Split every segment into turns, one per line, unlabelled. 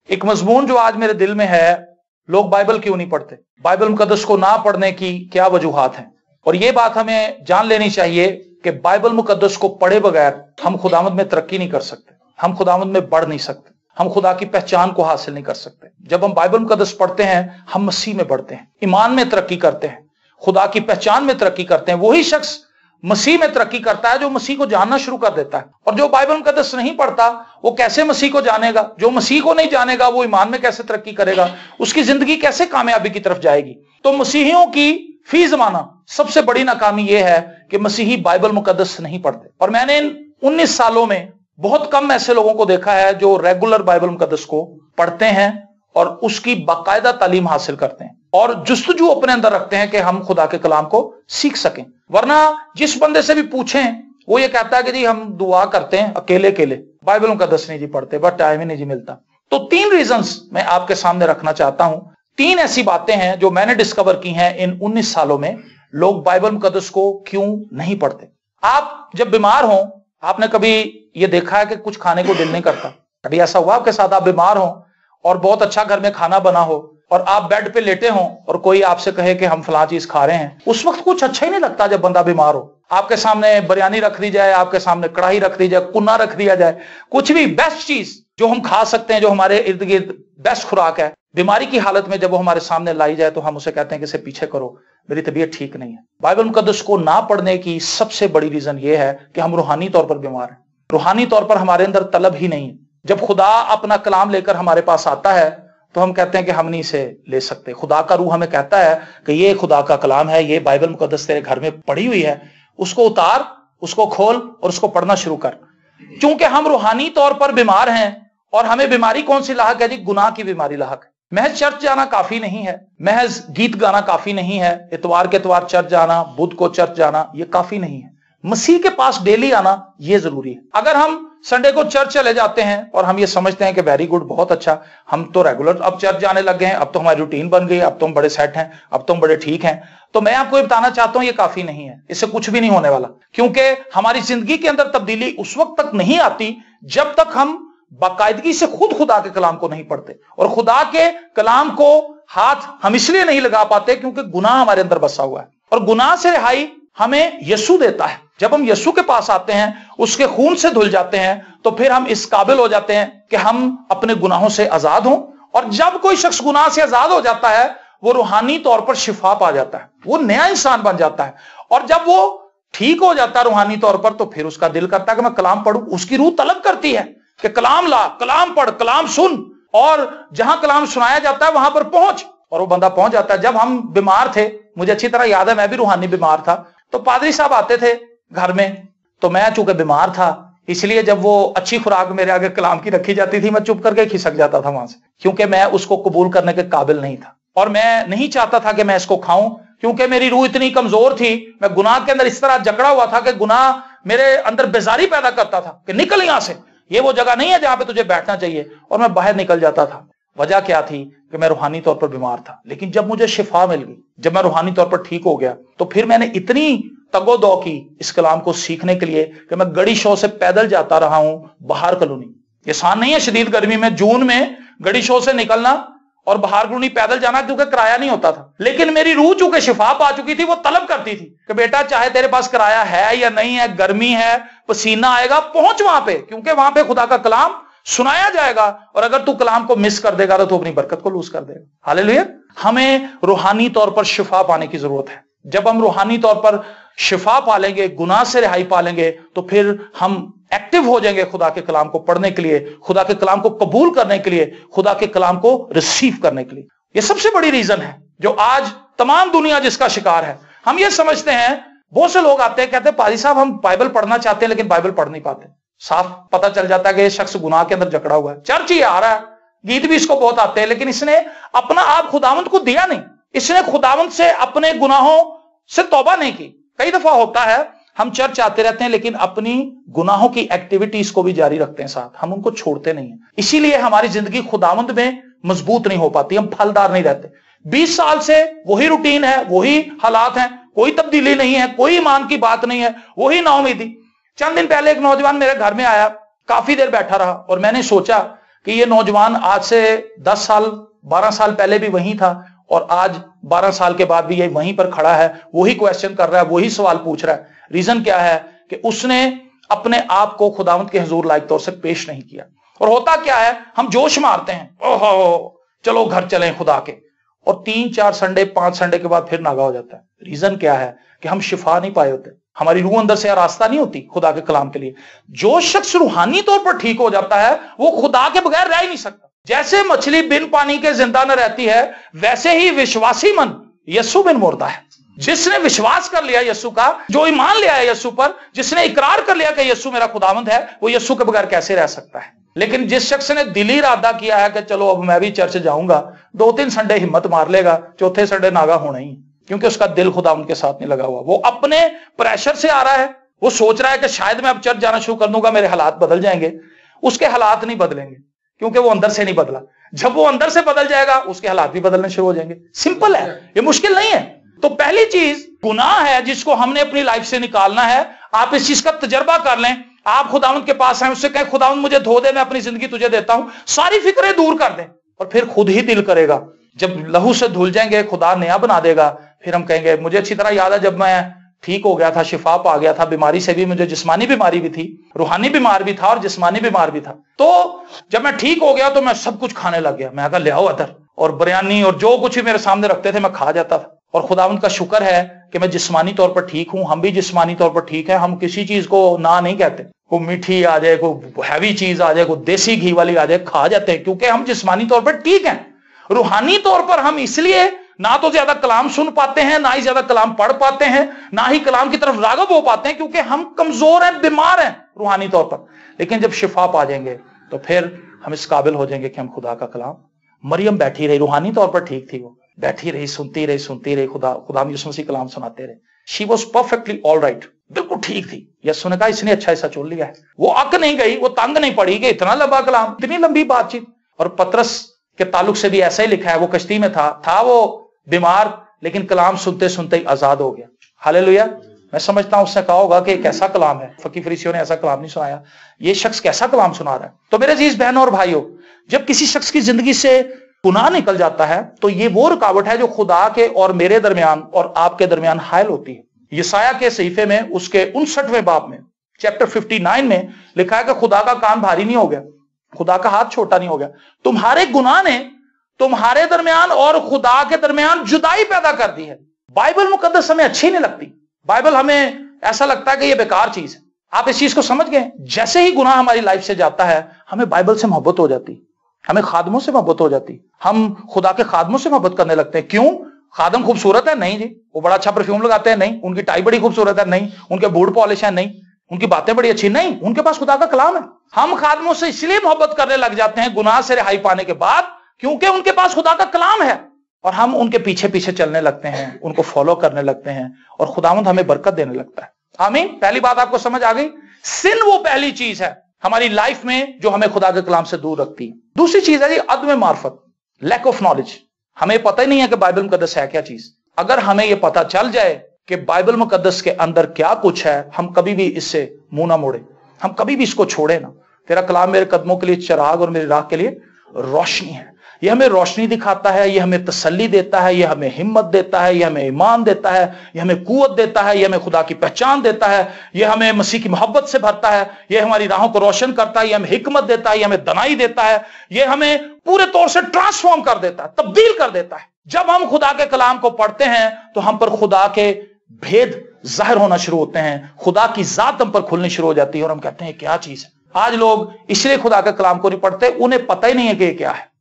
एक मजमून जो आज मेरे दिल में है, लोग बाइबल क्यों नहीं पढ़ते, बाइबल मुकद्दस को ना पढ़ने की क्या वजूहात हैं। और ये बात हमें जान लेनी चाहिए कि बाइबल मुकद्दस को पढ़े बगैर हम खुदावंद में तरक्की नहीं कर सकते, हम खुदावंद में बढ़ नहीं सकते, हम खुदा की पहचान को हासिल नहीं कर सकते। जब हम बाइबल मुकद्दस पढ़ते हैं, हम मसीह में बढ़ते हैं, ईमान में तरक्की करते हैं, खुदा की पहचान में तरक्की करते हैं। वही शख्स मसीह में तरक्की करता है जो मसीह को जानना शुरू कर देता है। और जो बाइबल मुकद्दस नहीं पढ़ता, वो कैसे मसीह को जानेगा? जो मसीह को नहीं जानेगा, वो ईमान में कैसे तरक्की करेगा? उसकी जिंदगी कैसे कामयाबी की तरफ जाएगी? तो मसीहियों की फी जमाना सबसे बड़ी नाकामी यह है कि मसीही बाइबल मुकद्दस नहीं पढ़ते। और मैंने इन 19 सालों में बहुत कम ऐसे लोगों को देखा है जो रेगुलर बाइबल मुकद्दस को पढ़ते हैं और उसकी बाकायदा तालीम हासिल करते हैं और जुस्तजू अपने अंदर रखते हैं कि हम खुदा के कलाम को सीख सकें। वरना जिस बंदे से भी पूछें, वो ये कहता है कि जी हम दुआ करते हैं अकेले अकेले, बाइबल मुकद्दस नहीं जी पढ़ते, बस टाइम ही नहीं जी मिलता। तो 3 रीजंस मैं आपके सामने रखना चाहता हूं। 3 ऐसी बातें हैं जो मैंने डिस्कवर की हैं इन 19 सालों में, लोग बाइबल मुकद्दस को क्यों नहीं पढ़ते। आप जब बीमार हो, आपने कभी ये देखा है कि कुछ खाने को दिल नहीं करता? कभी ऐसा हुआ आपके साथ? आप बीमार हो और बहुत अच्छा घर में खाना बना हो और आप बेड पे लेटे हो और कोई आपसे कहे कि हम फलां चीज खा रहे हैं, उस वक्त कुछ अच्छा ही नहीं लगता। जब बंदा बीमार हो, आपके सामने बिरयानी रख दी जाए, आपके सामने कढ़ाई रख दी जाए, कुन्ना रख दिया जाए, कुछ भी बेस्ट चीज जो हम खा सकते हैं, जो हमारे इर्द गिर्द बेस्ट खुराक है, बीमारी की हालत में जब वो हमारे सामने लाई जाए तो हम उसे कहते हैं कि इसे पीछे करो, मेरी तबीयत ठीक नहीं है। बाइबल मुकद्दस को ना पढ़ने की सबसे बड़ी रीजन ये है कि हम रूहानी तौर पर बीमार हैं, रूहानी तौर पर हमारे अंदर तलब ही नहीं है। जब खुदा अपना कलाम लेकर हमारे पास आता है तो हम कहते हैं कि हम नहीं इसे ले सकते। खुदा का रूह हमें कहता है कि ये खुदा का कलाम है, ये बाइबल मुकद्दस तेरे घर में पड़ी हुई है, उसको उतार, उसको खोल और उसको पढ़ना शुरू कर। क्योंकि हम रूहानी तौर पर बीमार हैं और हमें बीमारी कौन सी लाहक है जी? गुनाह की बीमारी लाहक है। महज चर्च जाना काफी नहीं है, महज गीत गाना काफी नहीं है, इतवार के इतवार चर्च जाना, बुध को चर्च जाना, ये काफी नहीं है। मसीह के पास डेली आना ये जरूरी है। अगर हम संडे को चर्च चले जाते हैं और हम ये समझते हैं कि वेरी गुड, बहुत अच्छा, हम तो रेगुलर अब चर्च जाने लग गए हैं, अब तो हमारी रूटीन बन गई, अब तो हम बड़े सेट हैं, अब तो हम बड़े ठीक हैं, तो मैं आपको ये बताना चाहता हूं ये काफी नहीं है, इससे कुछ भी नहीं होने वाला। क्योंकि हमारी जिंदगी के अंदर तब्दीली उस वक्त तक नहीं आती जब तक हम बाकायदगी से खुद खुदा के कलाम को नहीं पढ़ते। और खुदा के कलाम को हाथ हम इसलिए नहीं लगा पाते क्योंकि गुनाह हमारे अंदर बसा हुआ है। और गुनाह से रिहाई हमें यीशु देता है। जब हम यीशु के पास आते हैं, उसके खून से धुल जाते हैं, तो फिर हम इस काबिल हो जाते हैं कि हम अपने गुनाहों से आजाद हों। और जब कोई शख्स गुनाह से आजाद हो जाता है, वो रूहानी तौर पर शिफा पा जाता है, वो नया इंसान बन जाता है। और जब वो ठीक हो जाता है रूहानी तौर पर, तो फिर उसका दिल करता है कि मैं कलाम पढ़ूं। उसकी रूह तलब करती है कि कलाम ला, कलाम पढ़, कलाम सुन, और जहां कलाम सुनाया जाता है वहां पर पहुंच। और वो बंदा पहुंच जाता है। जब हम बीमार थे, मुझे अच्छी तरह याद है, मैं भी रूहानी बीमार था, तो पादरी साहब आते थे घर में, तो मैं चूंकि बीमार था इसलिए जब वो अच्छी खुराक मेरे आगे कलाम की रखी जाती थी, मैं चुप करके खिसक जाता था वहां से, क्योंकि मैं उसको कबूल करने के काबिल नहीं था। और मैं नहीं चाहता था कि मैं इसको खाऊं, क्योंकि मेरी रूह इतनी कमजोर थी, मैं गुनाह के अंदर इस तरह जकड़ा हुआ था कि गुनाह मेरे अंदर बेजारी पैदा करता था कि निकल यहां से, ये वो जगह नहीं है जहां पे तुझे बैठना चाहिए, और मैं बाहर निकल जाता था। वजह क्या थी? कि मैं रूहानी तौर पर बीमार था। लेकिन जब मुझे शिफा मिल गई, जब मैं रूहानी तौर पर ठीक हो गया, तो फिर मैंने इतनी तगोदौ की इस कलाम को सीखने के लिए कि मैं गड़ी शो से पैदल जाता रहा हूं बाहर कॉलोनी। ये आसान नहीं है शदीद गर्मी में जून में गड़ी शो से निकलना और बाहर कॉलोनी पैदल जाना, क्योंकि किराया नहीं होता था। लेकिन मेरी रूह चूंकि शिफा पा चुकी थी, वो तलब करती थी कि बेटा चाहे तेरे पास किराया है या नहीं है, गर्मी है, पसीना आएगा, पहुंच वहां पे, क्योंकि वहां पे खुदा का कलाम सुनाया जाएगा। और अगर तू कलाम को मिस कर देगा तो तू अपनी बरकत को लूज कर देगा। हालेलुया। हमें रूहानी तौर पर शिफा पाने की जरूरत है। जब हम रूहानी तौर पर शिफा पालेंगे, गुनाह से रिहाई पालेंगे, तो फिर हम एक्टिव हो जाएंगे खुदा के कलाम को पढ़ने के लिए, खुदा के कलाम को कबूल करने के लिए, खुदा के कलाम को रिसीव करने के लिए। यह सबसे बड़ी रीजन है जो आज तमाम दुनिया जिसका शिकार है। हम ये समझते हैं, बहुत से लोग आते हैं कहते हैं पाजी साहब हम बाइबल पढ़ना चाहते हैं लेकिन बाइबल पढ़ नहीं पाते। साफ पता चल जाता है कि ये शख्स गुनाह के अंदर जकड़ा हुआ है। चर्च ही आ रहा है, गीत भी इसको बहुत आते हैं, लेकिन इसने अपना आप खुदावंत को दिया नहीं, इसने खुदावंत से अपने गुनाहों से तौबा नहीं की। कई दफा होता है हम चर्च आते रहते हैं लेकिन अपनी गुनाहों की एक्टिविटीज को भी जारी रखते हैं साथ, हम उनको छोड़ते नहीं है। इसीलिए हमारी जिंदगी खुदावंत में मजबूत नहीं हो पाती, हम फलदार नहीं रहते। 20 साल से वही रूटीन है, वही हालात हैं, कोई तब्दीली नहीं है, कोई ईमान की बात नहीं है, वही नाउमीदी। चंद दिन पहले एक नौजवान मेरे घर में आया, काफी देर बैठा रहा और मैंने सोचा कि ये नौजवान आज से 10 साल 12 साल पहले भी वहीं था और आज 12 साल के बाद भी ये वहीं पर खड़ा है, वही क्वेश्चन कर रहा है, वही सवाल पूछ रहा है। रीजन क्या है कि उसने अपने आप को खुदावंद के हुजूर लायक तौर से पेश नहीं किया। और होता क्या है, हम जोश मारते हैं, ओहो चलो घर चलें खुदा के, और 3-4 संडे 5 संडे के बाद फिर नागा हो जाता है। रीजन क्या है कि हम शिफा नहीं पाए होते, हमारी रूह अंदर से रास्ता नहीं होती खुदा के कलाम के लिए। जो शख्स रूहानी तौर पर ठीक हो जाता है वो खुदा के बगैर रह ही नहीं सकता। जैसे मछली बिन पानी के जिंदा न रहती है, वैसे ही विश्वासी मन यस्सु बिन मुर्दा है। जिसने विश्वास कर लिया यस्सु का, जो ईमान ले आया यस्सु पर, जिसने इकरार कर लिया कि यस्सु मेरा खुदावंद है, वो यस्सु के बगैर कैसे रह सकता है। लेकिन जिस शख्स ने दिली इरादा किया है कि चलो अब मैं भी चर्च जाऊंगा, 2-3 संडे हिम्मत मार लेगा, चौथे संडे नागा होना ही, क्योंकि उसका दिल खुदावंद के साथ नहीं लगा हुआ। वो अपने प्रेशर से आ रहा है, वो सोच रहा है कि शायद मैं अब चर्च जाना शुरू कर दूंगा, मेरे हालात बदल जाएंगे। उसके हालात नहीं बदलेंगे क्योंकि वो अंदर से नहीं बदला। जब वो अंदर से बदल जाएगा उसके हालात भी बदलने शुरू हो जाएंगे। सिंपल है, ये मुश्किल नहीं है। तो पहली चीज गुनाह है जिसको हमने अपनी लाइफ से निकालना है। आप इस चीज का तजर्बा कर लें। आप खुदावंद के पास आए, उससे कहें खुदावंद मुझे धो दे, मैं अपनी जिंदगी तुझे देता हूं, सारी फिक्रें दूर कर दें, और फिर खुद ही दिल करेगा। जब लहू से धुल जाएंगे खुदा नया बना देगा। फिर हम कहेंगे मुझे अच्छी तरह याद है जब मैं ठीक हो गया था, शिफा पा गया था, बीमारी से भी, मुझे जिस्मानी बीमारी भी थी, रूहानी बीमार भी था और जिस्मानी बीमार भी था। तो जब मैं ठीक हो गया तो मैं सब कुछ खाने लग गया। मैं कहा ले आओ अदर और बिरयानी और जो कुछ भी मेरे सामने रखते थे मैं खा जाता था। और खुदावंद का शुक्र है कि मैं जिस्मानी तौर पर ठीक हूं, हम भी जिस्मानी तौर पर ठीक है। हम किसी चीज को ना नहीं कहते, कोई मीठी आ जाए, कोई हैवी चीज आ जाए, कोई देसी घी वाली आ जाए, खा जाते हैं, क्योंकि हम जिस्मानी तौर पर ठीक हैं। रूहानी तौर पर हम इसलिए ना तो ज्यादा कलाम सुन पाते हैं, ना ही ज्यादा कलाम पढ़ पाते हैं, ना ही कलाम की तरफ रागब हो पाते हैं, क्योंकि हम कमजोर हैं, बीमार हैं रूहानी तौर पर। लेकिन जब शिफा पा जाएंगे तो फिर हम इस काबिल हो जाएंगे कि हम खुदा का कलाम। मरियम बैठी रही, रूहानी तौर पर ठीक थी, वो बैठी रही, सुनती रही, खुदा यीशु मसीह कलाम सुनाते रहे। She was perfectly all right, बिल्कुल ठीक थी। यीशु ने कहा इसने अच्छा ऐसा चुन लिया है। वो अक नहीं गई, वो तंग नहीं पड़ी कि इतना लंबा कलाम, इतनी लंबी बातचीत। और पतरस के ताल्लुक से भी ऐसा ही लिखा है, वो कश्ती में था वो बीमार, लेकिन कलाम सुनते सुनते ही आजाद हो गया। हालेलुया। मैं समझता हूं उसने कहा होगा कि कैसा कलाम है, फकी फरीसियों ने ऐसा कलाम नहीं सुनाया, ये शख्स कैसा कलाम सुना रहा है। तो मेरे अजीज बहनों और भाइयों, जब किसी शख्स की जिंदगी से गुनाह निकल जाता है तो ये वो रुकावट है जो खुदा के और मेरे दरमियान और आपके दरमियान हायल होती है। यसाया के सहीफे में उसके 59वें बाब में चैप्टर 59 में लिखा है कि खुदा का कान भारी नहीं हो गया, खुदा का हाथ छोटा नहीं हो गया। तुम्हारे गुनाह ने तुम्हारे दरमियान और खुदा के दरमियान जुदाई पैदा कर दी है। बाइबल मुकद्दस हमें अच्छी नहीं लगती, बाइबल हमें ऐसा लगता है कि ये बेकार चीज है। आप इस चीज को समझ गए? जैसे ही गुनाह हमारी लाइफ से जाता है हमें बाइबल से मोहब्बत हो जाती, हमें खादमों से मोहब्बत हो जाती, हम खुदा के खादमों से मोहब्बत करने लगते हैं। क्यों? खादम खूबसूरत है? नहीं जी। वो बड़ा अच्छा परफ्यूम लगाते हैं? नहीं। उनकी टाई बड़ी खूबसूरत है? नहीं। उनके बूट पॉलिश है? नहीं। उनकी बातें बड़ी अच्छी? नहीं। उनके पास खुदा का कलाम है। हम खादमों से इसलिए मोहब्बत करने लग जाते हैं गुनाह से रिहाई पाने के बाद, क्योंकि उनके पास खुदा का कलाम है, और हम उनके पीछे पीछे चलने लगते हैं, उनको फॉलो करने लगते हैं, और खुदावंद हमें बरकत देने लगता है। आमीन। पहली बात आपको समझ आ गई? सिन वो पहली चीज है हमारी लाइफ में जो हमें खुदा के कलाम से दूर रखती है। दूसरी चीज है जी अदम मार्फत, लैक ऑफ नॉलेज। हमें पता ही नहीं है कि बाइबल मुकद्दस है क्या चीज। अगर हमें यह पता चल जाए कि बाइबल मुकद्दस के अंदर क्या कुछ है, हम कभी भी इससे मुंह ना मोड़े, हम कभी भी इसको छोड़े ना। तेरा कलाम मेरे कदमों के लिए चिराग और मेरी राह के लिए रोशनी है। यह हमें रोशनी दिखाता है, यह हमें तसल्ली देता है, यह हमें हिम्मत देता है, यह हमें ईमान देता है, यह हमें कुव्वत देता है, यह हमें खुदा की पहचान देता है, यह हमें मसीह की मोहब्बत से भरता है, यह हमारी राहों को रोशन करता है, यह हमें हिकमत देता है, यह हमें दनाई देता है, यह हमें पूरे तौर से ट्रांसफॉर्म कर देता है, तब्दील कर देता है। जब हम खुदा के कलाम को पढ़ते हैं तो हम पर खुदा के भेद जाहिर होना शुरू होते हैं, खुदा की जात हम पर खुलनी शुरू हो जाती है, और हम कहते हैं क्या चीज है। आज लोग इसलिए खुदा के कलाम को नहीं पढ़ते, उन्हें पता ही नहीं है कि क्या है।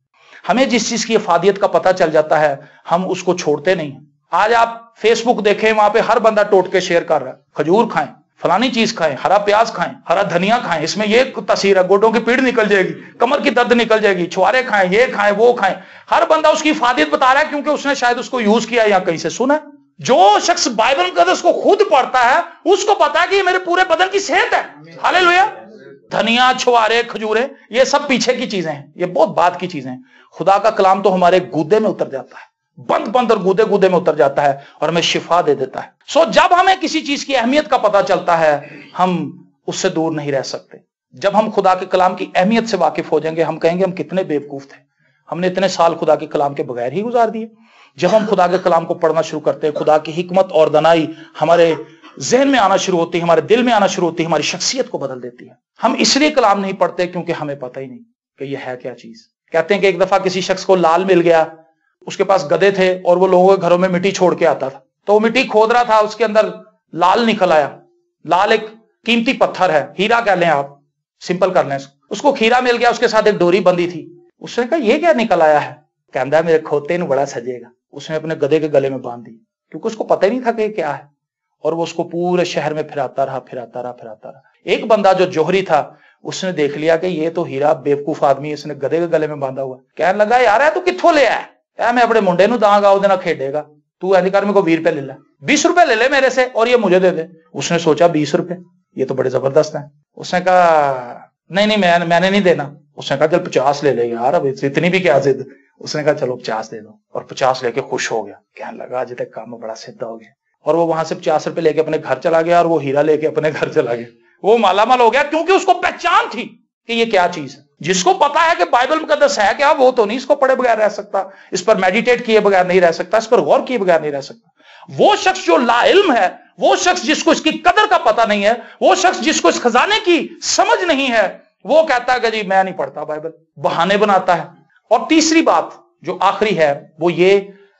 हमें जिस चीज की अफादियत का पता चल जाता है हम उसको छोड़ते नहीं। आज आप फेसबुक देखें, वहां पे हर बंदा टोट के शेयर कर रहा है, खजूर खाएं, फलानी चीज खाएं, हरा प्याज खाएं, हरा धनिया खाएं, इसमें ये तासीर है, गोडों की पीड़ निकल जाएगी, कमर की दर्द निकल जाएगी, छुआरे खाएं, ये खाएं, वो खाएं। हर बंदा उसकी इफादियत बता रहा है क्योंकि उसने शायद उसको यूज किया या कहीं से सुना। जो शख्स बाइबल मुकद्दस को खुद पढ़ता है उसको पता है कि ये मेरे पूरे बदन की सेहत है। हालेलुया। धनिया, छुआरे, खजूरे, ये सब पीछे की चीजें हैं, ये बहुत बाद की चीजें हैं। खुदा का कलाम तो हमारे गूदे में उतर जाता है, बंद बंद और गूदे गूदे में उतर जाता है और हमें शिफा दे देता है। सो जब हमें किसी चीज की अहमियत का पता चलता है हम उससे दूर नहीं रह सकते। जब हम खुदा के कलाम की अहमियत से वाकिफ हो जाएंगे, हम कहेंगे हम कितने बेवकूफ थे, हमने इतने साल खुदा के कलाम के बगैर ही गुजार दिए। जब हम खुदा के कलाम को पढ़ना शुरू करते हैं, खुदा की हिकमत और दनाई हमारे जहन में आना शुरू होती है, हमारे दिल में आना शुरू होती है, हमारी शख्सियत को बदल देती है। हम इसलिए कलाम नहीं पढ़ते क्योंकि हमें पता ही नहीं कि ये है क्या चीज। कहते हैं कि एक दफा किसी शख्स को लाल मिल गया, उसके पास गधे थे और वो लोगों के घरों में मिट्टी छोड़ के आता था, तो वो मिट्टी खोद रहा था, उसके अंदर लाल निकल आया। लाल एक कीमती पत्थर है, हीरा कह लें आप, सिंपल कर लें। उसको खीरा मिल गया, उसके साथ एक डोरी बंधी थी। उसने कहा ये क्या निकल आया है? कहता है मेरे खोते ने बड़ा सजेगा। उसने अपने गधे के गले में बांध दी, क्योंकि उसको पता ही नहीं था कि क्या है, और वो उसको पूरे शहर में फिराता रहा। एक बंदा जो जोहरी था, उसने देख लिया कि ये तो हीरा बेवकूफ आदमी है, इसने गधे के गले में बांधा हुआ। कहने लगा यार तू कित्थों ले आया? मैं अपने मुंडे नूं दांगा, ਉਹਦੇ ਨਾਲ खेडेगा, तू ऐसी कर, मेरे को 20 रुपए ले ला, 20 रुपए ले ले मेरे से और ये मुझे दे दे। उसने सोचा 20 रुपए, ये तो बड़े जबरदस्त है। उसने कहा नहीं मैंने नहीं देना। उसने कहा चल 50 ले ले यार, अब इतनी भी क्या जिद। उसने कहा चलो 50 दे दो, और 50 लेके खुश हो गया। कहने लगा आज तक काम बड़ा सीधा हो गया, और वो वहां से 50 रुपए लेके अपने घर चला गया, और वो हीरा लेके अपने घर चला गया। वो मालामाल हो गया, क्योंकि उसको पहचान थी कि ये क्या चीज है। जिसको पता है कि बाइबल मुकद्दस है क्या, वो तो नहीं इसको पढ़े बगैर रह सकता, इस पर मेडिटेट किए बगैर नहीं रह सकता, इस पर गौर किए बगैर नहीं रह सकता। वो शख्स जो लाइल्म है, वो शख्स जिसको इसकी कदर का पता नहीं है, वो शख्स जिसको इस खजाने की समझ नहीं है, वो कहता है कि जी मैं नहीं पढ़ता बाइबल, बहाने बनाता है। और तीसरी बात जो आखिरी है वो ये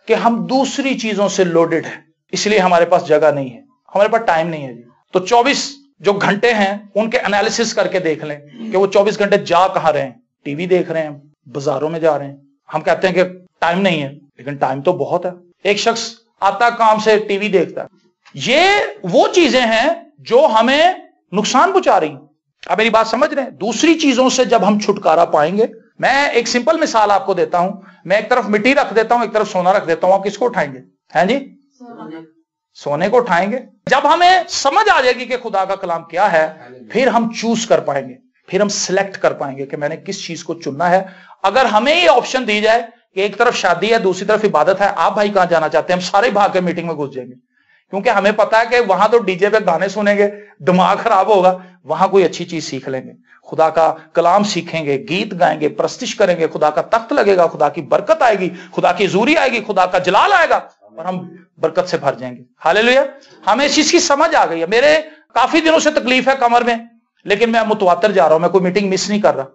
कि हम दूसरी चीजों से लोडेड है, इसलिए हमारे पास जगह नहीं है, हमारे पास टाइम नहीं है जी। तो 24 जो घंटे हैं उनके एनालिसिस करके देख लें कि वो 24 घंटे जा कहां रहे हैं। टीवी देख रहे हैं, बाजारों में जा रहे हैं। हम कहते हैं कि टाइम नहीं है, लेकिन टाइम तो बहुत है। एक शख्स आता काम से टीवी देखता है, ये वो चीजें हैं जो हमें नुकसान पहुंचा रही हैं। आप मेरी बात समझ रहे हैं? दूसरी चीजों से जब हम छुटकारा पाएंगे, मैं एक सिंपल मिसाल आपको देता हूं, मैं एक तरफ मिट्टी रख देता हूं, एक तरफ सोना रख देता हूं, आप किसको उठाएंगे? हैं जी? सोने को उठाएंगे। जब हमें समझ आ जाएगी कि खुदा का कलाम क्या है, फिर हम चूज कर पाएंगे, फिर हम सिलेक्ट कर पाएंगे कि मैंने किस चीज को चुनना है। अगर हमें ये ऑप्शन दी जाए कि एक तरफ शादी है, दूसरी तरफ इबादत है, आप भाई कहां जाना चाहते हैं? हम सारे भाग के मीटिंग में घुस जाएंगे, क्योंकि हमें पता है कि वहां तो डीजे पे गाने सुनेंगे, दिमाग खराब होगा। वहां कोई अच्छी चीज सीख लेंगे, खुदा का कलाम सीखेंगे, गीत गाएंगे, प्रस्तिश करेंगे, खुदा का तख्त लगेगा, खुदा की बरकत आएगी, खुदा की हजूरी आएगी, खुदा का जलाल आएगा, और हम बरकत से भर जाएंगे। हालेलुया। हमें इस चीज की समझ आ गई है। मेरे काफी दिनों से तकलीफ है कमर में, लेकिन मैं मुतवातर जा रहा हूं, मैं कोई मीटिंग मिस नहीं कर रहा।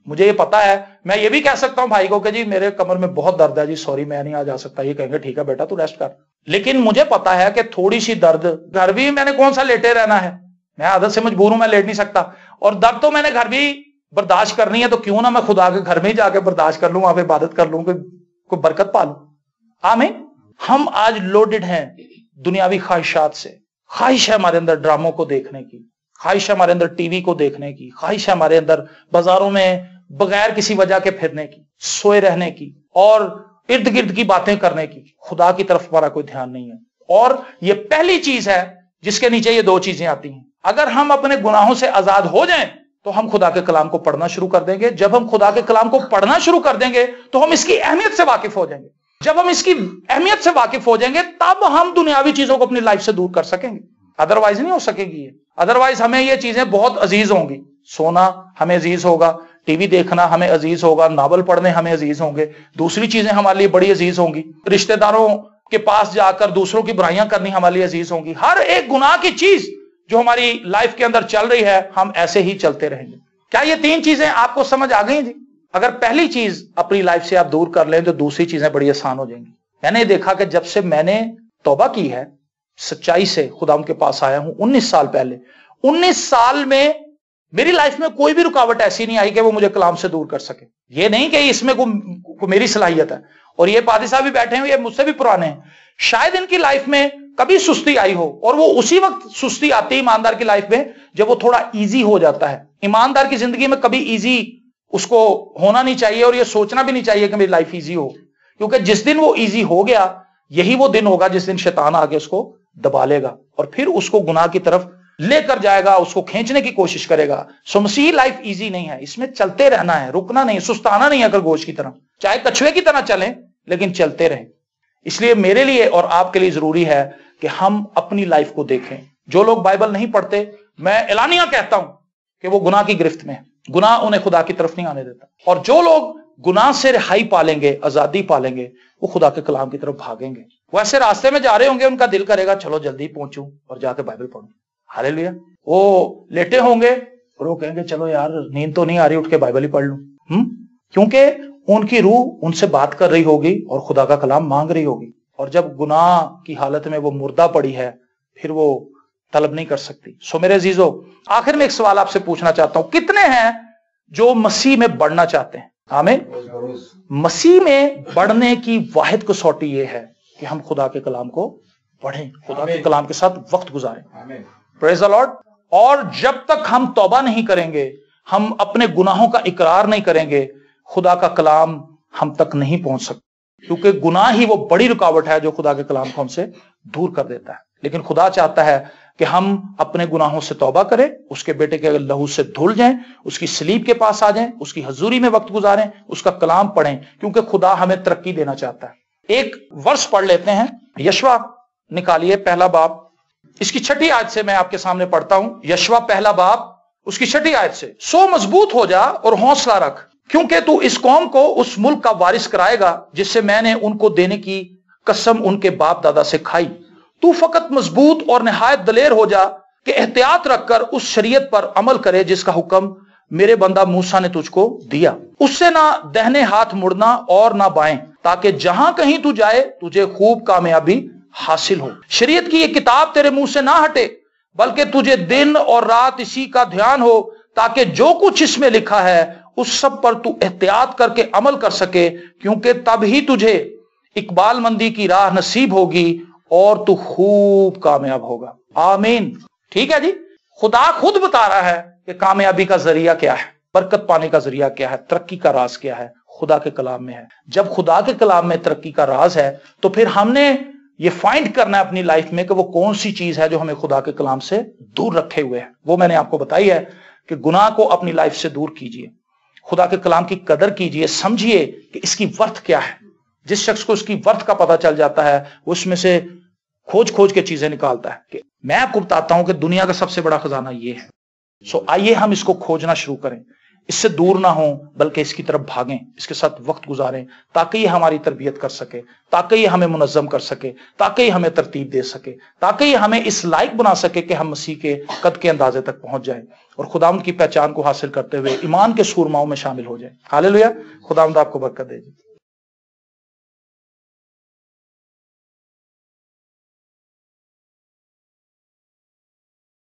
मुझे ये पता है, मैं ये भी कह सकता हूं भाई को कि जी मेरे कमर में बहुत दर्द है जी, सॉरी मैं नहीं आ जा सकता। ये कहेंगे ठीक है बेटा तू रेस्ट कर, लेकिन मुझे पता है कि थोड़ी सी दर्द, घर भी मैंने कौन सा लेटे रहना है, मैं आदत से मजबूर हूं, मैं लेट नहीं सकता, और दर्द तो मैंने घर भी बर्दाश्त करनी है, तो क्यों ना मैं खुदा के घर में ही जाके बर्दाश्त कर लूं, वहां पे इबादत कर लूं, कोई बरकत पा लूं। आमीन। हम आज लोडेड हैं दुनियावी ख्वाहिशात से। ख्वाहिश है हमारे अंदर ड्रामों को देखने की, ख्वाहिश है हमारे अंदर टीवी को देखने की, ख्वाहिश है हमारे अंदर बाजारों में बगैर किसी वजह के फिरने की, सोए रहने की, और इर्द गिर्द की बातें करने की। खुदा की तरफ हमारा कोई ध्यान नहीं है। और ये पहली चीज है जिसके नीचे ये दो चीजें आती हैं। अगर हम अपने गुनाहों से आजाद हो जाएं तो हम खुदा के कलाम को पढ़ना शुरू कर देंगे। जब हम खुदा के कलाम को पढ़ना शुरू कर देंगे तो हम इसकी अहमियत से वाकिफ हो जाएंगे। जब हम इसकी अहमियत से वाकिफ हो जाएंगे तब हम दुनियावी चीजों को अपनी लाइफ से दूर कर सकेंगे, अदरवाइज नहीं हो सकेगी ये। अदरवाइज हमें ये चीजें बहुत अजीज होंगी। सोना हमें अजीज होगा, टीवी देखना हमें अजीज होगा, नावल पढ़ने हमें अजीज होंगे, दूसरी चीजें हमारे लिए बड़ी अजीज होंगी, रिश्तेदारों के पास जाकर दूसरों की बुराइयां करनी हमारे लिए अजीज होंगी। हर एक गुनाह की चीज जो हमारी लाइफ के अंदर चल रही है, हम ऐसे ही चलते रहेंगे। क्या ये तीन चीजें आपको समझ आ गई जी? अगर पहली चीज अपनी लाइफ से आप दूर कर लें तो दूसरी चीजें बड़ी आसान हो जाएंगी। मैंने देखा कि जब से मैंने तौबा की है, सच्चाई से खुदा उनके पास आया हूं 19 साल पहले, 19 साल में मेरी लाइफ में कोई भी रुकावट ऐसी नहीं आई कि वो मुझे कलाम से दूर कर सके। ये नहीं कि इसमें को मेरी सलाहियत है। और ये पादी साहब भी बैठे हुए, मुझसे भी पुराने हैं, शायद इनकी लाइफ में कभी सुस्ती आई हो, और वो उसी वक्त सुस्ती आती है ईमानदार की लाइफ में जब वो थोड़ा इजी हो जाता है। ईमानदार की जिंदगी में कभी इजी उसको होना नहीं चाहिए, और ये सोचना भी नहीं चाहिए कि मेरी लाइफ इजी हो, क्योंकि जिस दिन वो इजी हो गया यही वो दिन होगा जिस दिन शैतान आके उसको दबा लेगा और फिर उसको गुनाह की तरफ लेकर जाएगा, उसको खींचने की कोशिश करेगा। सो मसीह लाइफ इजी नहीं है, इसमें चलते रहना है, रुकना नहीं, सुस्ताना नहीं है, खरगोश की तरह, चाहे कछुए की तरह चलें लेकिन चलते रहें। इसलिए मेरे लिए और आपके लिए जरूरी है कि हम अपनी लाइफ को देखें। जो लोग बाइबल नहीं पढ़ते, मैं एलानिया कहता हूं कि वो गुनाह की गिरफ्त में है। गुनाह उन्हें खुदा की तरफ नहीं आने देता। और जो लोग गुनाह से रिहाई पालेंगे, आजादी पालेंगे, वो खुदा के कलाम की तरफ भागेंगे। वो ऐसे रास्ते में जा रहे होंगे, उनका दिल करेगा चलो जल्दी पहुंचूं और जाके बाइबल पढ़ूं। हालेलुया। वो लेटे होंगे और वो कहेंगे चलो यार नींद तो नहीं आ रही, उठ के बाइबल ही पढ़ लूं। क्योंकि उनकी रूह उनसे बात कर रही होगी और खुदा का कलाम मांग रही होगी। और जब गुनाह की हालत में वो मुर्दा पड़ी है, फिर वो तलब नहीं कर सकती। सो मेरे अजीजों, आखिर में एक सवाल आपसे पूछना चाहता हूं, कितने हैं जो मसीह में बढ़ना चाहते हैं? आमीन। मसीह में बढ़ने की वाहिद कसौटी ये है कि हम खुदा के कलाम को पढ़ें, खुदा के कलाम के साथ वक्त गुजारें। Praise the Lord. और जब तक हम तौबा नहीं करेंगे, हम अपने गुनाहों का इकरार नहीं करेंगे, खुदा का कलाम हम तक नहीं पहुंच सकता। क्योंकि गुनाह ही वो बड़ी रुकावट है जो खुदा के कलाम को हमसे दूर कर देता है। लेकिन खुदा चाहता है कि हम अपने गुनाहों से तौबा करें, उसके बेटे के लहू से धुल जाएं, उसकी सलीब के पास आ जाएं, उसकी हजूरी में वक्त गुजारें, उसका कलाम पढ़ें, क्योंकि खुदा हमें तरक्की देना चाहता है। एक वर्ष पढ़ लेते हैं, यशवा निकालिए पहला बाब, इसकी 6ठी आयत से मैं आपके सामने पढ़ता हूं। यशवा पहला बाब उसकी 6ठी आयत से, सो मजबूत हो जा और हौसला रख, क्योंकि तू इस कौम को उस मुल्क का वारिस कराएगा जिससे मैंने उनको देने की कसम उनके बाप दादा से खाई। तू फकत मजबूत और निहायत दलेर हो जा कि एहतियात रखकर उस शरीयत पर अमल करे जिसका हुक्म मेरे बंदा मूसा ने तुझको दिया। उससे ना दाहिने हाथ मुड़ना और ना बाएं, ताकि जहां कहीं तू जाए तुझे खूब कामयाबी हासिल हो। शरीयत की ये किताब तेरे मुंह से ना हटे, बल्कि तुझे दिन और रात इसी का ध्यान हो, ताकि जो कुछ इसमें लिखा है उस सब पर तू एहतियात करके अमल कर सके, क्योंकि तब ही तुझे इकबाल मंदी की राह नसीब होगी और तू खूब कामयाब होगा। आमीन। ठीक है जी। खुदा खुद बता रहा है कि कामयाबी का जरिया क्या है, बरकत पाने का जरिया क्या है, तरक्की का राज क्या है, खुदा के कलाम में है। जब खुदा के कलाम में तरक्की का राज है तो फिर हमने ये फाइंड करना है अपनी लाइफ में कि वो कौन सी चीज है जो हमें खुदा के कलाम से दूर रखे हुए है। वो मैंने आपको बताई है कि गुनाह को अपनी लाइफ से दूर कीजिए, खुदा के कलाम की कदर कीजिए, समझिए कि इसकी वर्थ क्या है। जिस शख्स को उसकी वर्थ का पता चल जाता है वो उसमें से खोज खोज के चीजें निकालता है। कि मैं आपको बताता हूं कि दुनिया का सबसे बड़ा खजाना ये है। सो आइए हम इसको खोजना शुरू करें, इससे दूर ना हो बल्कि इसकी तरफ भागें, इसके साथ वक्त गुजारें, ताकि ये हमारी तरबियत कर सके, ताकि ये हमें मुनज़्ज़म कर सके, ताकि ये हमें तरतीब दे सके, ताकि ये हमें इस लायक बना सके कि हम मसीह के कद के अंदाजे तक पहुंच जाएं और खुदावंद की पहचान को हासिल करते हुए ईमान के सूरमाओं में शामिल हो जाएं। हालेलुया। खुदावंद आपको बरकत दे।